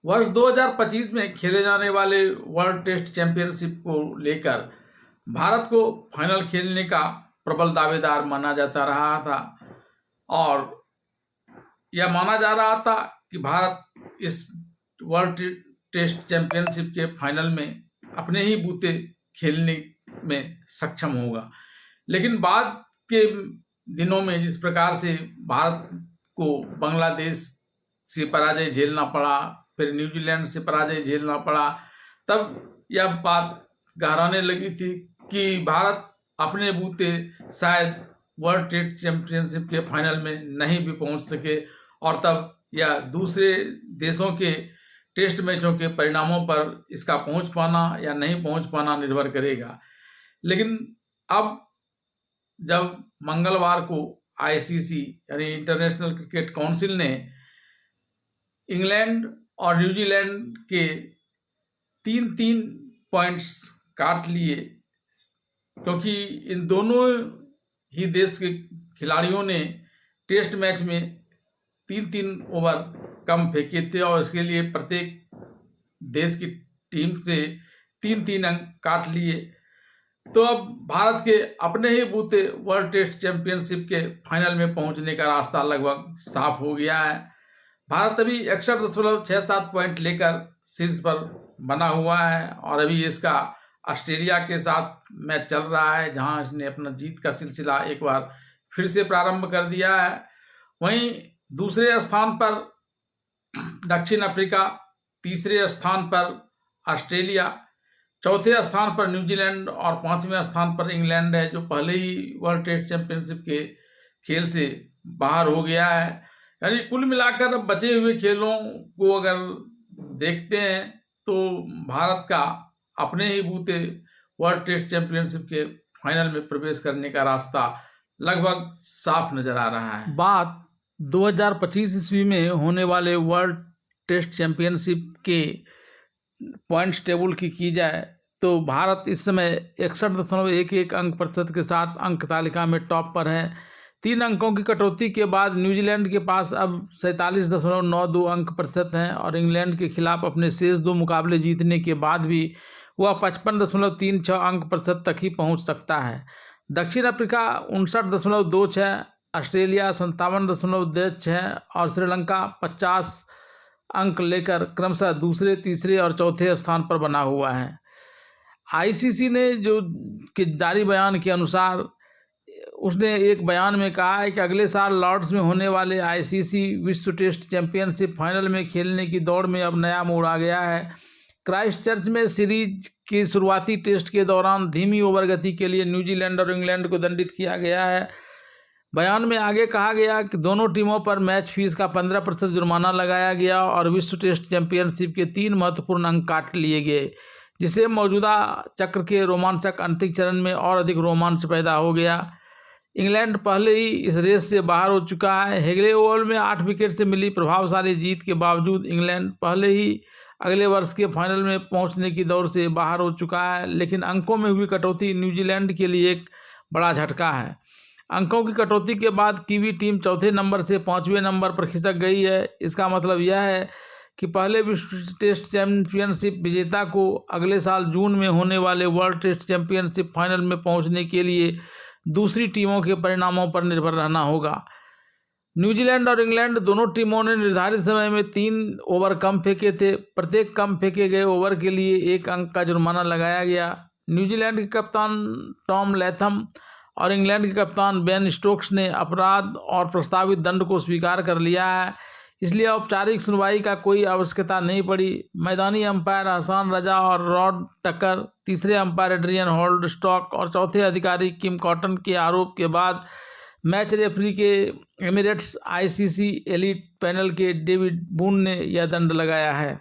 वर्ष 2025 में खेले जाने वाले वर्ल्ड टेस्ट चैंपियनशिप को लेकर भारत को फाइनल खेलने का प्रबल दावेदार माना जाता रहा था और यह माना जा रहा था कि भारत इस वर्ल्ड टेस्ट चैंपियनशिप के फाइनल में अपने ही बूते खेलने में सक्षम होगा। लेकिन बाद के दिनों में जिस प्रकार से भारत को बांग्लादेश से पराजय झेलना पड़ा, फिर न्यूजीलैंड से पराजय झेलना पड़ा, तब यह बात गहराने लगी थी कि भारत अपने बूते शायद वर्ल्ड टेस्ट चैंपियनशिप के फाइनल में नहीं भी पहुंच सके और तब यह दूसरे देशों के टेस्ट मैचों के परिणामों पर इसका पहुंच पाना या नहीं पहुंच पाना निर्भर करेगा। लेकिन अब जब मंगलवार को आईसीसी यानी इंटरनेशनल क्रिकेट काउंसिल ने इंग्लैंड और न्यूजीलैंड के 3-3 पॉइंट्स काट लिए, क्योंकि इन दोनों ही देश के खिलाड़ियों ने टेस्ट मैच में 3-3 ओवर कम फेंके थे और इसके लिए प्रत्येक देश की टीम से 3-3 अंक काट लिए, तो अब भारत के अपने ही बूते वर्ल्ड टेस्ट चैंपियनशिप के फाइनल में पहुंचने का रास्ता लगभग साफ हो गया है। भारत अभी 61.67 पॉइंट लेकर शीर्ष पर बना हुआ है और अभी इसका ऑस्ट्रेलिया के साथ मैच चल रहा है, जहां इसने अपना जीत का सिलसिला एक बार फिर से प्रारंभ कर दिया है। वहीं दूसरे स्थान पर दक्षिण अफ्रीका, तीसरे स्थान पर ऑस्ट्रेलिया, चौथे स्थान पर न्यूजीलैंड और पांचवें स्थान पर इंग्लैंड है, जो पहले ही वर्ल्ड टेस्ट चैंपियनशिप के खेल से बाहर हो गया है। यानी कुल मिलाकर बचे हुए खेलों को अगर देखते हैं तो भारत का अपने ही बूते वर्ल्ड टेस्ट चैंपियनशिप के फाइनल में प्रवेश करने का रास्ता लगभग साफ नजर आ रहा है। बात 2025 ईस्वी में होने वाले वर्ल्ड टेस्ट चैंपियनशिप के पॉइंट्स टेबल की जाए तो भारत इस समय 61.11 अंक प्रतिशत के साथ अंक तालिका में टॉप पर है। 3 अंकों की कटौती के बाद न्यूजीलैंड के पास अब 47.92 अंक प्रतिशत हैं और इंग्लैंड के खिलाफ अपने शेष 2 मुकाबले जीतने के बाद भी वह 55.36 अंक प्रतिशत तक ही पहुंच सकता है। दक्षिण अफ्रीका 59.26, ऑस्ट्रेलिया 57.6 और श्रीलंका 50 अंक लेकर क्रमशः दूसरे, तीसरे और चौथे स्थान पर बना हुआ है। आईसीसी ने जो कि जारी बयान के अनुसार उसने एक बयान में कहा है कि अगले साल लॉर्ड्स में होने वाले आईसीसी विश्व टेस्ट चैंपियनशिप फाइनल में खेलने की दौड़ में अब नया मोड़ आ गया है। क्राइस्टचर्च में सीरीज की शुरुआती टेस्ट के दौरान धीमी ओवर गति के लिए न्यूजीलैंड और इंग्लैंड को दंडित किया गया है। बयान में आगे कहा गया कि दोनों टीमों पर मैच फीस का 15% जुर्माना लगाया गया और विश्व टेस्ट चैंपियनशिप के 3 महत्वपूर्ण अंक काट लिए गए, जिससे मौजूदा चक्र के रोमांचक अंतिम चरण में और अधिक रोमांच पैदा हो गया। इंग्लैंड पहले ही इस रेस से बाहर हो चुका है। हेगले ओवल में 8 विकेट से मिली प्रभावशाली जीत के बावजूद इंग्लैंड पहले ही अगले वर्ष के फाइनल में पहुंचने की दौड़ से बाहर हो चुका है, लेकिन अंकों में हुई कटौती न्यूजीलैंड के लिए एक बड़ा झटका है। अंकों की कटौती के बाद कीवी टीम चौथे नंबर से 5वें नंबर पर खिसक गई है। इसका मतलब यह है कि पहले विश्व टेस्ट चैंपियनशिप विजेता को अगले साल जून में होने वाले वर्ल्ड टेस्ट चैंपियनशिप फाइनल में पहुंचने के लिए दूसरी टीमों के परिणामों पर निर्भर रहना होगा। न्यूजीलैंड और इंग्लैंड दोनों टीमों ने निर्धारित समय में 3 ओवर कम फेंके थे। प्रत्येक कम फेंके गए ओवर के लिए 1 अंक का जुर्माना लगाया गया। न्यूजीलैंड के कप्तान टॉम लैथम और इंग्लैंड के कप्तान बेन स्टोक्स ने अपराध और प्रस्तावित दंड को स्वीकार कर लिया है, इसलिए औपचारिक सुनवाई का कोई आवश्यकता नहीं पड़ी। मैदानी अंपायर हसन रजा और रॉड टकर, तीसरे अंपायर एड्रियन होल्डस्टॉक और चौथे अधिकारी किम कॉटन के आरोप के बाद मैच रेफरी के एमिरेट्स आईसीसी एलीट पैनल के डेविड बून ने यह दंड लगाया है।